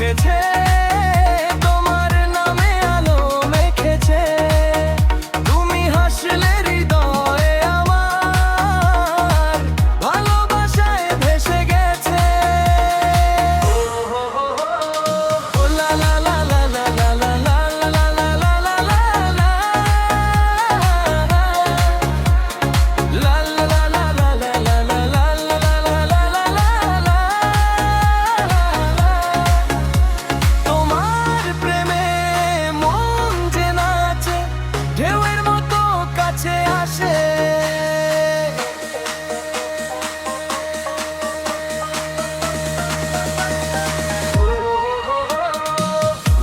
উঠেছে, তোমার নামে আলো মেখেছে। তুমি হাসলে হৃদয়ে আমার ভালোবাসায় ভেসে গেছে। ও লা লা লা লা লা লা লা লা লা লা লা লা লা লা। লা লা লা লা লা লা লা লা লা লা লা লা লা। তোমার প্রেমে মন যে নাচে, ঢেউয়ের মতো কাছে আসে।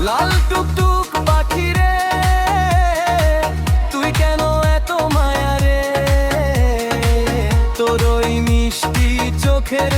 লাল টুকটুক পাখি রে, তুই কেন এত মায়া রে? তোর ওই মিষ্টি চোখের